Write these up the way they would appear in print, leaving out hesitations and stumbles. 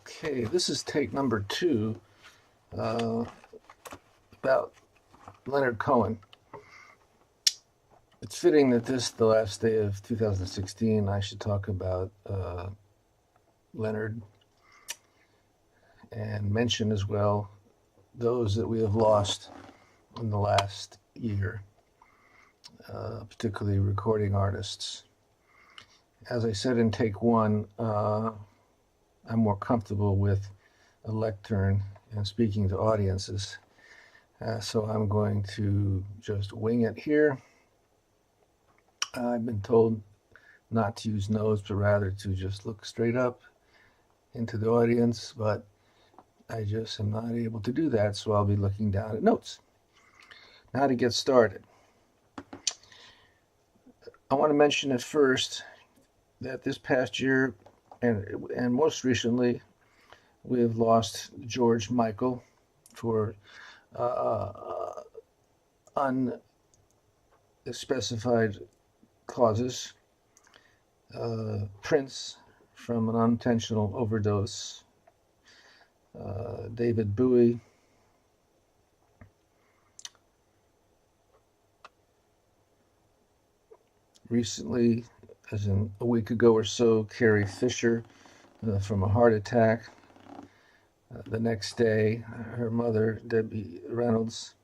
Okay, this is take number 2 about Leonard Cohen. It's fitting that this, the last day of 2016, I should talk about Leonard and mention as well those that we have lost in the last year, particularly recording artists. As I said in take 1, I'm more comfortable with a lectern and speaking to audiences. So I'm going to just wing it here. I've been told not to use notes, but rather to just look straight up into the audience, but I just am not able to do that, so I'll be looking down at notes. Now to get started. I want to mention at first that this past year and most recently, we have lost George Michael for unspecified causes, Prince from an unintentional overdose, David Bowie, recently, as in a week ago or so, Carrie Fisher from a heart attack. The next day, her mother, Debbie Reynolds,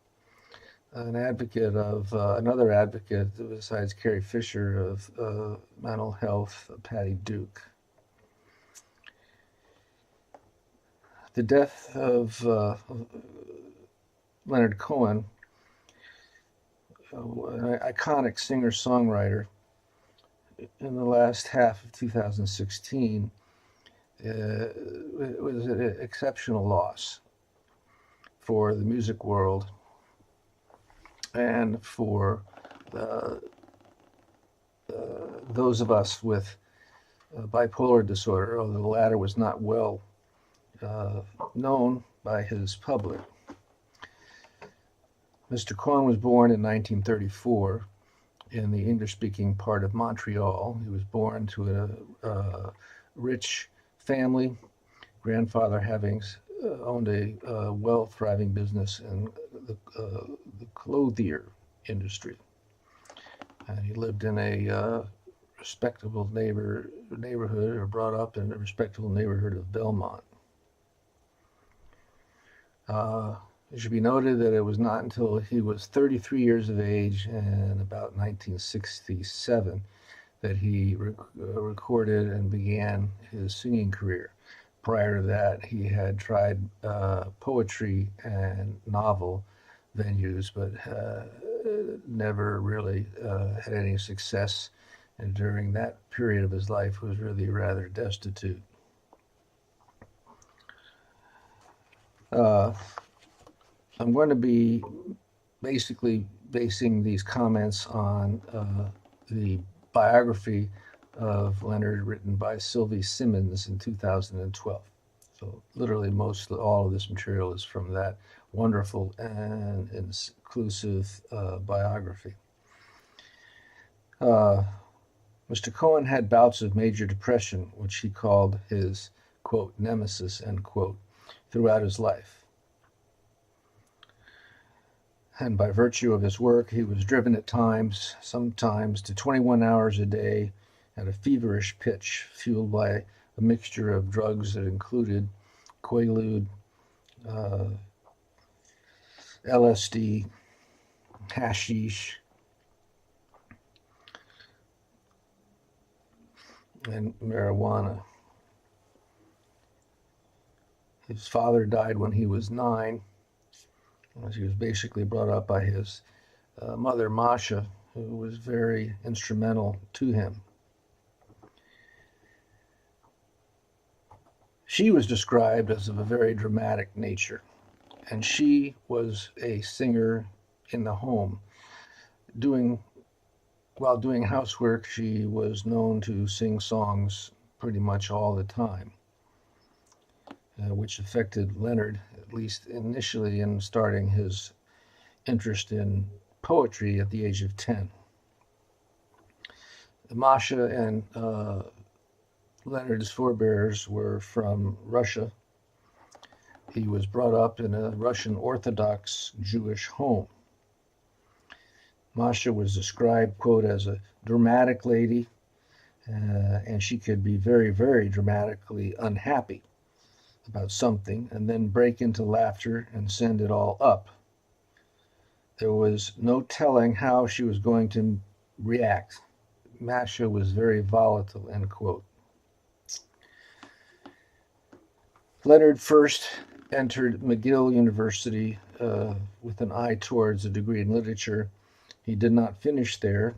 another advocate besides Carrie Fisher of mental health, Patty Duke. The death of Leonard Cohen, an iconic singer-songwriter, in the last half of 2016, it was an exceptional loss for the music world and for those of us with bipolar disorder, although the latter was not well known by his public. Mr. Cohen was born in 1934 in the English-speaking part of Montreal. He was born to a rich family, grandfather having owned a well-thriving business in the clothier industry. And he lived in a respectable neighborhood, or brought up in a respectable neighborhood of Belmont. It should be noted that it was not until he was 33 years of age and about 1967 that he recorded and began his singing career. Prior to that, he had tried poetry and novel venues, but never really had any success, and during that period of his life was really rather destitute. I'm going to be basically basing these comments on the biography of Leonard written by Sylvie Simmons in 2012. So literally all of this material is from that wonderful and inclusive biography. Mr. Cohen had bouts of major depression, which he called his, quote, nemesis, end quote, throughout his life. And by virtue of his work, he was driven at times, sometimes to 21 hours a day at a feverish pitch, fueled by a mixture of drugs that included Quaalude, LSD, hashish, and marijuana. His father died when he was 9. He was basically brought up by his mother, Masha, who was very instrumental to him. She was described as of a very dramatic nature, and she was a singer in the home. While doing housework, she was known to sing songs pretty much all the time, which affected Leonard, at least initially, in starting his interest in poetry at the age of 10. Masha and Leonard's forebears were from Russia. He was brought up in a Russian Orthodox Jewish home. Masha was described, quote, as a dramatic lady, and she could be very, very dramatically unhappy about something and then break into laughter and send it all up. There was no telling how she was going to react. Masha was very volatile, end quote. Leonard first entered McGill University with an eye towards a degree in literature. He did not finish there,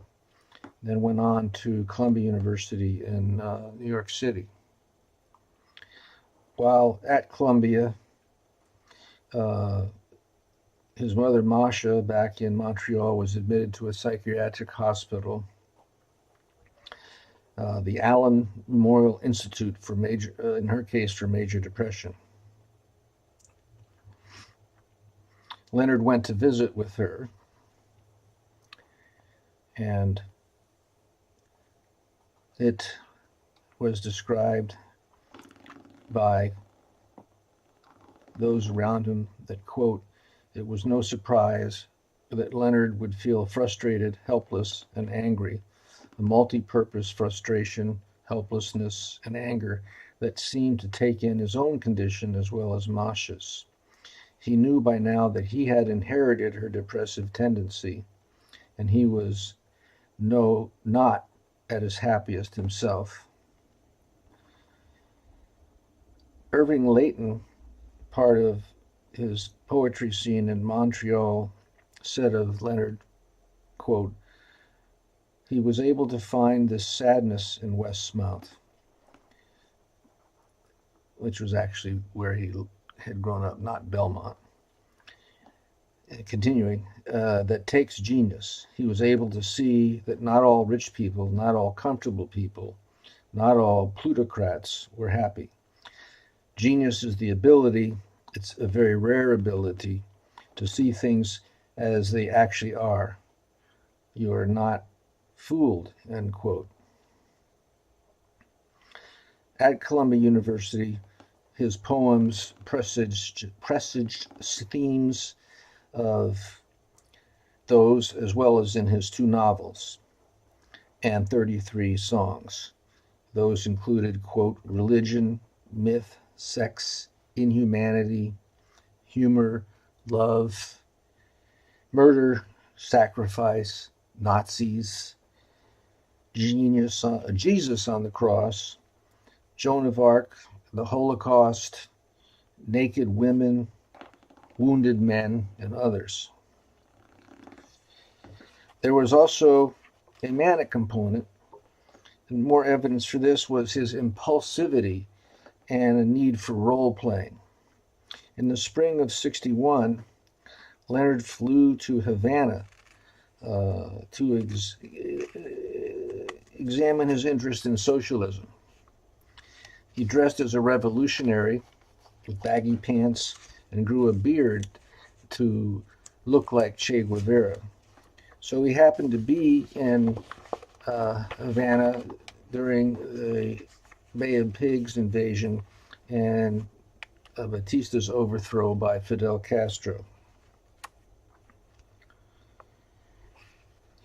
then went on to Columbia University in New York City. While at Columbia, his mother, Masha, back in Montreal, was admitted to a psychiatric hospital, the Allen Memorial Institute, for major, in her case, for major depression. Leonard went to visit with her, and it was described by those around him that, quote, it was no surprise that Leonard would feel frustrated, helpless, and angry, a multi-purpose frustration, helplessness, and anger that seemed to take in his own condition as well as Masha's. He knew by now that he had inherited her depressive tendency, and he was not at his happiest himself. Irving Layton, part of his poetry scene in Montreal, said of Leonard, quote, he was able to find this sadness in Westmount, which was actually where he had grown up, not Belmont. Continuing, that takes genius. He was able to see that not all rich people, not all comfortable people, not all plutocrats were happy. Genius is the ability, it's a very rare ability, to see things as they actually are. You are not fooled, end quote. At Columbia University, his poems presaged themes of those, as well as in his 2 novels and 33 songs. Those included, quote, religion, myth, sex, inhumanity, humor, love, murder, sacrifice, Nazis, Jesus on the cross, Joan of Arc, the Holocaust, naked women, wounded men, and others. There was also a manic component, and more evidence for this was his impulsivity and a need for role-playing. In the spring of '61, Leonard flew to Havana to examine his interest in socialism. He dressed as a revolutionary with baggy pants and grew a beard to look like Che Guevara. So he happened to be in Havana during the Bay of Pigs invasion and Batista's overthrow by Fidel Castro.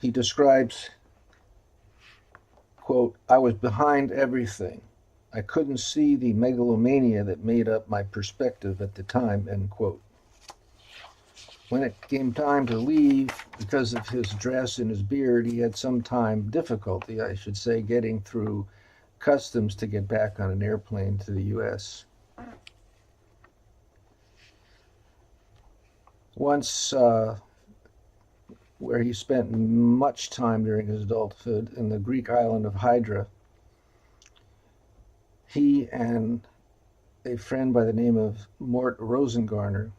He describes, quote, I was behind everything. I couldn't see the megalomania that made up my perspective at the time, end quote. When it came time to leave, because of his dress and his beard, he had some difficulty, I should say, getting through customs to get back on an airplane to the U.S. Once, where he spent much time during his adulthood in the Greek island of Hydra, he and a friend by the name of Mort Rosengarner,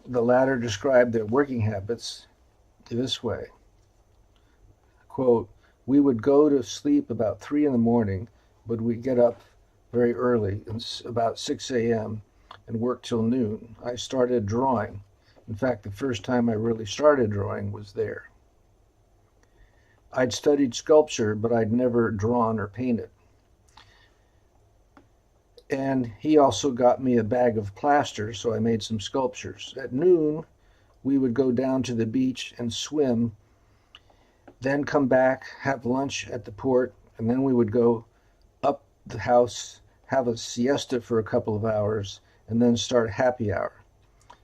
the latter described their working habits this way, quote, we would go to sleep about 3 a.m, but we'd get up very early, about 6 a.m, and work till noon. I started drawing. In fact, the first time I really started drawing was there. I'd studied sculpture, but I'd never drawn or painted. And he also got me a bag of plaster, so I made some sculptures. At noon, we would go down to the beach and swim, then come back, have lunch at the port, and then we would go up the house, have a siesta for a couple of hours, and then start happy hour.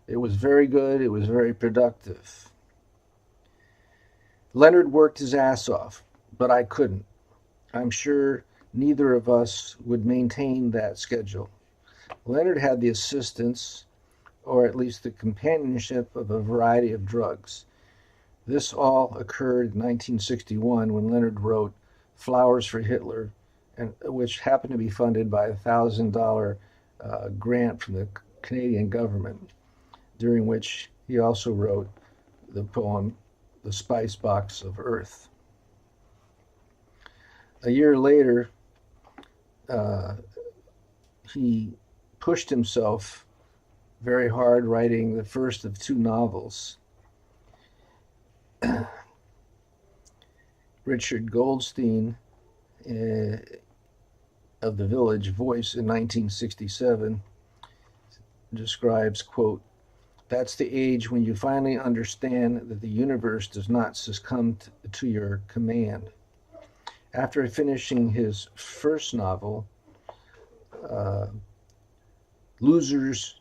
It was very good. It was very productive. Leonard worked his ass off, but I couldn't. I'm sure neither of us would maintain that schedule. Leonard had the assistance, or at least the companionship, of a variety of drugs. This all occurred in 1961 when Leonard wrote Flowers for Hitler, which happened to be funded by a $1,000 grant from the Canadian government, during which he also wrote the poem The Spice Box of Earth. A year later, he pushed himself very hard, writing the first of two novels. Richard Goldstein of The Village Voice in 1967 describes, quote, "That's the age when you finally understand that the universe does not succumb to your command." After finishing his first novel, Losers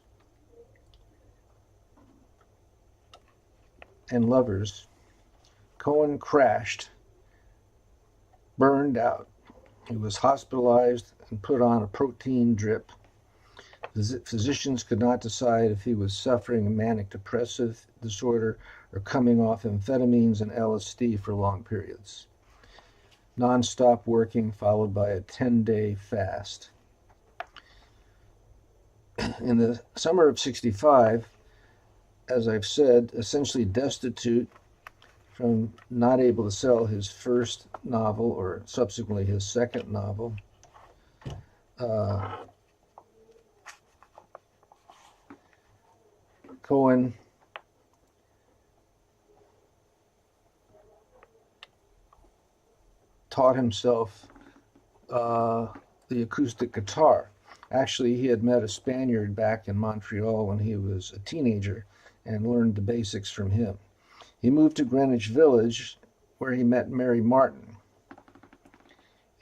and Lovers, Cohen crashed, burned out. He was hospitalized and put on a protein drip. Physicians could not decide if he was suffering a manic depressive disorder or coming off amphetamines and LSD for long periods. Non-stop working followed by a 10-day fast. In the summer of '65, as I've said, essentially destitute from not able to sell his first novel or subsequently his second novel, Cohen taught himself the acoustic guitar. Actually, he had met a Spaniard back in Montreal when he was a teenager and learned the basics from him. He moved to Greenwich Village, where he met Mary Martin.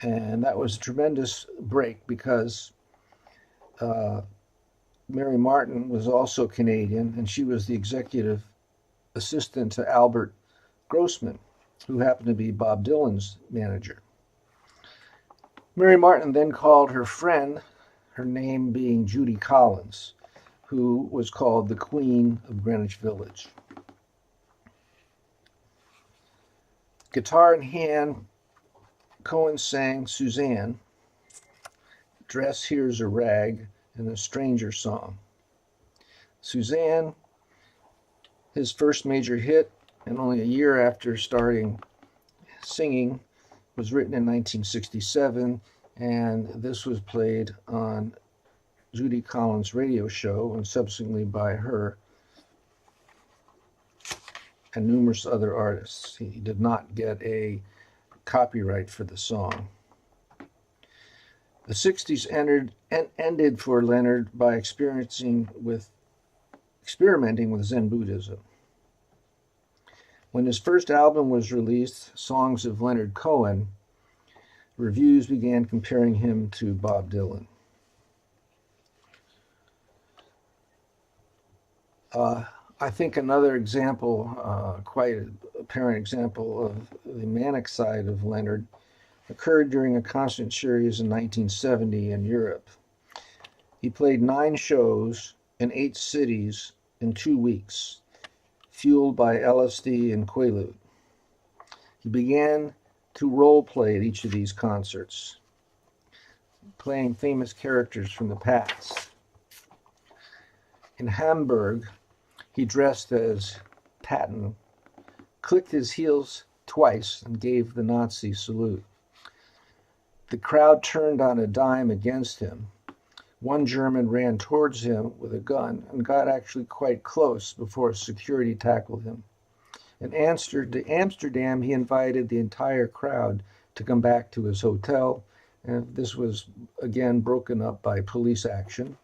And that was a tremendous break because Mary Martin was also Canadian, and she was the executive assistant to Albert Grossman, who happened to be Bob Dylan's manager. Mary Martin then called her friend, her name being Judy Collins, who was called the Queen of Greenwich Village. Guitar in hand, Cohen sang Suzanne, Dress Here's a Rag, and a Stranger Song. Suzanne, his first major hit, and only a year after starting singing, was written in 1967, and this was played on Judy Collins' radio show and subsequently by her and numerous other artists. He did not get a copyright for the song. The 60s ended for Leonard by experimenting with Zen Buddhism. When his first album was released, Songs of Leonard Cohen, reviews began comparing him to Bob Dylan. I think another example, quite an apparent example of the manic side of Leonard, occurred during a concert series in 1970 in Europe. He played 9 shows in 8 cities in 2 weeks, fueled by LSD and Quaalude. He began to role play at each of these concerts, playing famous characters from the past. In Hamburg, he dressed as Patton, clicked his heels twice, and gave the Nazi salute. The crowd turned on a dime against him. One German ran towards him with a gun and got actually quite close before security tackled him. In Amsterdam, he invited the entire crowd to come back to his hotel, and this was again broken up by police action.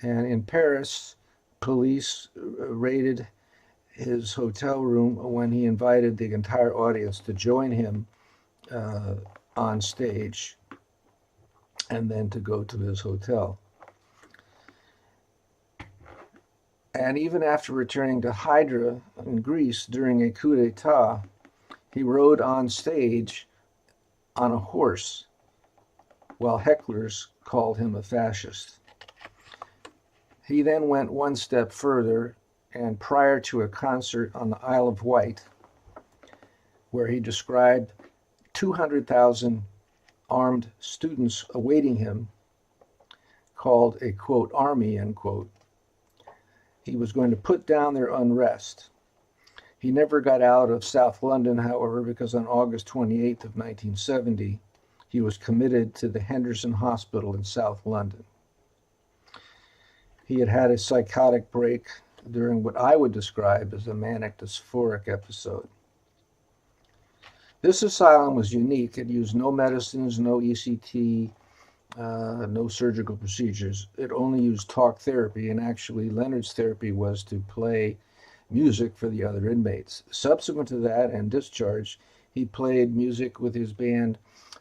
And in Paris, police raided his hotel room when he invited the entire audience to join him on stage and then to go to his hotel. And even after returning to Hydra in Greece during a coup d'etat, he rode on stage on a horse while hecklers called him a fascist. He then went one step further, and prior to a concert on the Isle of Wight, where he described 200,000 armed students awaiting him, called a, quote, army, end quote, he was going to put down their unrest. He never got out of South London, however, because on August 28th of 1970, he was committed to the Henderson Hospital in South London. He had had a psychotic break during what I would describe as a manic dysphoric episode. This asylum was unique. It used no medicines, no ECT, no surgical procedures. It only used talk therapy, and actually Leonard's therapy was to play music for the other inmates. Subsequent to that and discharge, he played music with his band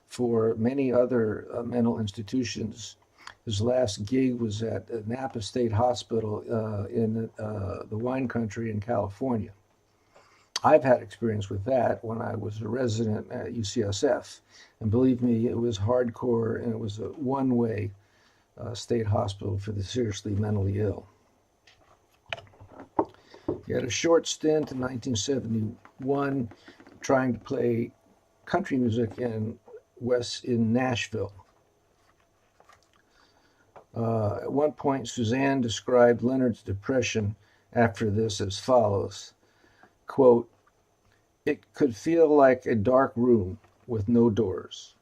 for many other mental institutions. His last gig was at Napa State Hospital in the wine country in California. I've had experience with that when I was a resident at UCSF. And believe me, it was hardcore, and it was a one-way state hospital for the seriously mentally ill. He had a short stint in 1971 trying to play country music in Nashville. At one point, Suzanne described Leonard's depression after this as follows, quote, "It could feel like a dark room with no doors.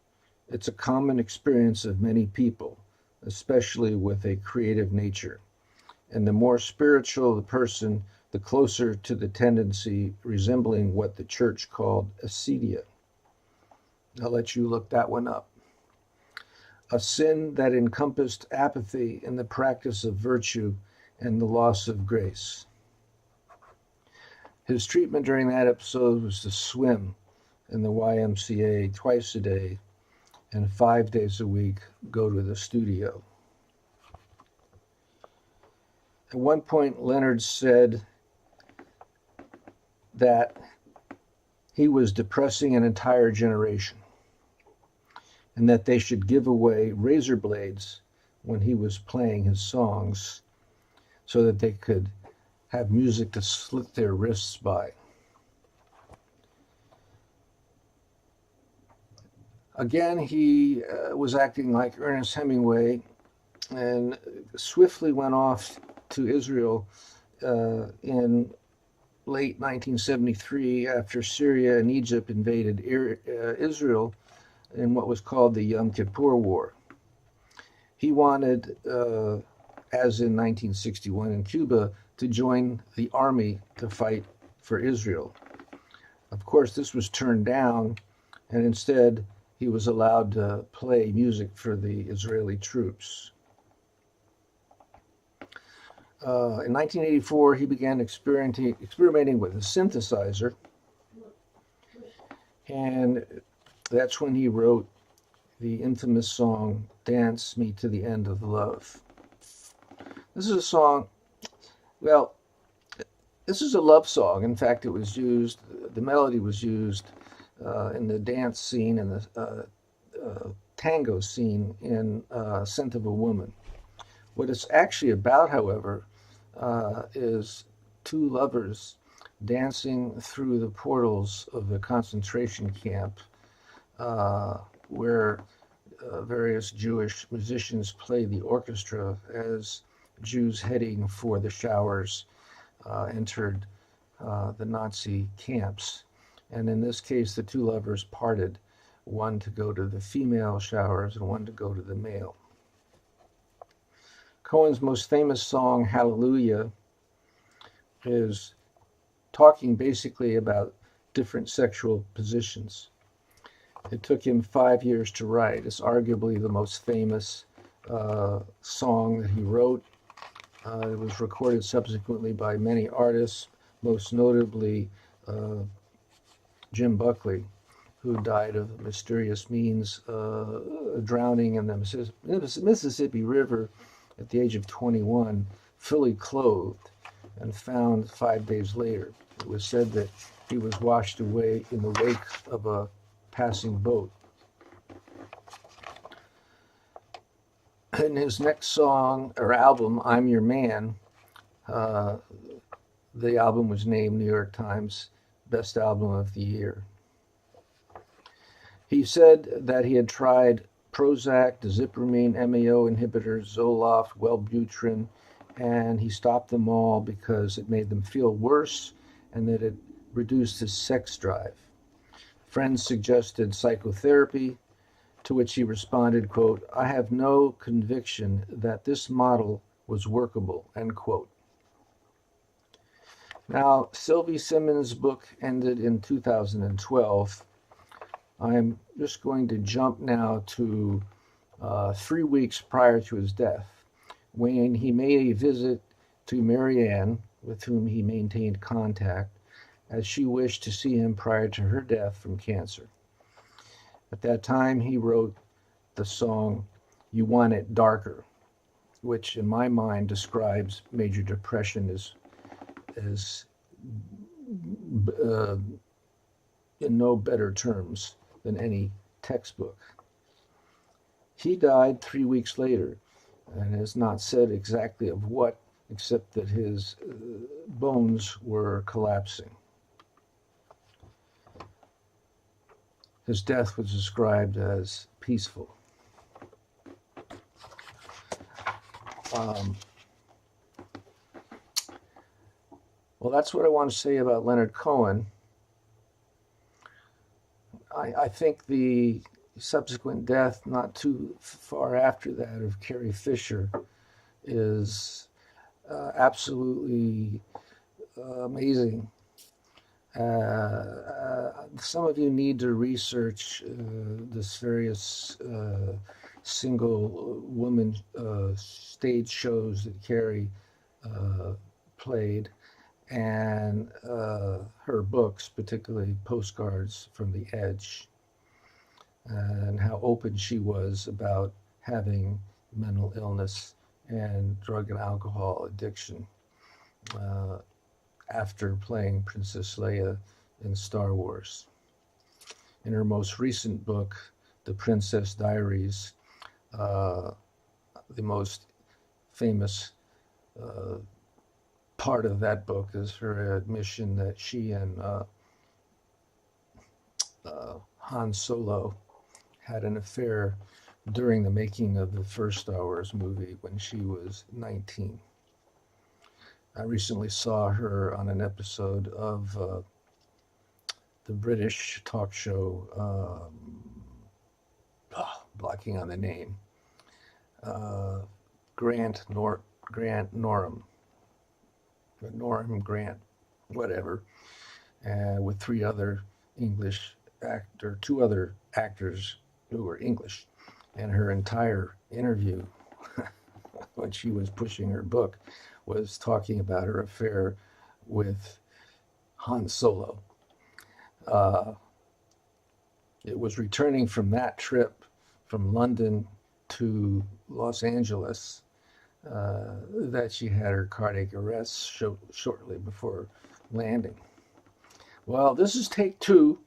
It's a common experience of many people, especially with a creative nature. And the more spiritual the person, the closer to the tendency resembling what the church called acedia." I'll let you look that one up. A sin that encompassed apathy in the practice of virtue and the loss of grace. His treatment during that episode was to swim in the YMCA twice a day and 5 days a week go to the studio. At one point, Leonard said that he was depressing an entire generation and that they should give away razor blades when he was playing his songs so that they could have music to slit their wrists by. Again, he was acting like Ernest Hemingway and swiftly went off to Israel in late 1973 after Syria and Egypt invaded Israel in what was called the Yom Kippur War. He wanted, as in 1961 in Cuba, to join the army to fight for Israel. Of course, this was turned down, and instead he was allowed to play music for the Israeli troops. In 1984, he began experimenting with a synthesizer, and that's when he wrote the infamous song, "Dance Me to the End of Love." This is a song, well, this is a love song. In fact, it was used, the melody was used in the dance scene and the tango scene in Scent of a Woman. What it's actually about, however, is two lovers dancing through the portals of a concentration camp where various Jewish musicians play the orchestra as Jews heading for the showers entered the Nazi camps. And in this case, the two lovers parted, one to go to the female showers and one to go to the male. Cohen's most famous song, "Hallelujah," is talking basically about different sexual positions. It took him 5 years to write. It's arguably the most famous song that he wrote. It was recorded subsequently by many artists, most notably Jim Buckley, who died of mysterious means, drowning in the Mississippi River at the age of 21, fully clothed, and found 5 days later. It was said that he was washed away in the wake of a passing boat. In his next song or album, I'm Your Man, the album was named New York Times Best Album of the Year. He said that he had tried Prozac, dizipramine, MAO inhibitors, Zoloft, Wellbutrin, and he stopped them all because it made them feel worse and that it reduced his sex drive. Friends suggested psychotherapy, to which he responded, quote, I have no conviction that this model was workable, end quote. Now, Sylvie Simmons' book ended in 2012. I'm just going to jump now to 3 weeks prior to his death, when he made a visit to Marianne, with whom he maintained contact, as she wished to see him prior to her death from cancer. At that time, he wrote the song You Want It Darker, which in my mind describes major depression as in no better terms than any textbook. He died 3 weeks later and has not said exactly of what, except that his bones were collapsing. His death was described as peaceful. Well, that's what I want to say about Leonard Cohen. I think the subsequent death, not too far after that, of Carrie Fisher is absolutely amazing. Some of you need to research this various single woman stage shows that Carrie played, and her books, particularly Postcards from the Edge, and how open she was about having mental illness and drug and alcohol addiction after playing Princess Leia in Star Wars. In her most recent book, The Princess Diaries, the most famous part of that book is her admission that she and Han Solo had an affair during the making of the first Star Wars movie when she was 19. I recently saw her on an episode of the British talk show, blocking on the name, Grant Norham, Grant, whatever, with two other actors who were English, and her entire interview when she was pushing her book was talking about her affair with Han Solo. It was returning from that trip from London to Los Angeles that she had her cardiac arrest shortly before landing. Well, this is take 2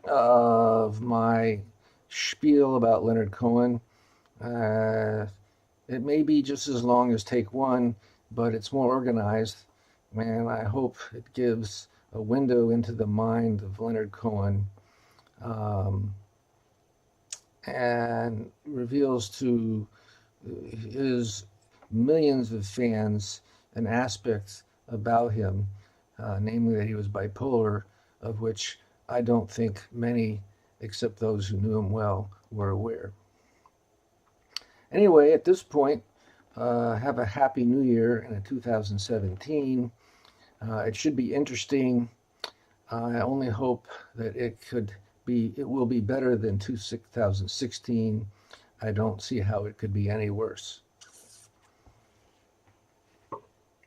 of my spiel about Leonard Cohen. It may be just as long as take 1, but it's more organized, and I hope it gives a window into the mind of Leonard Cohen and reveals to his millions of fans an aspect about him, namely that he was bipolar, of which I don't think many, except those who knew him well, were aware. Anyway, at this point, have a happy new year in 2017. It should be interesting. I only hope that it will be better than 2016. I don't see how it could be any worse.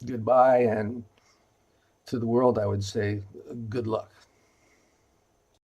Goodbye, and to the world, I would say good luck.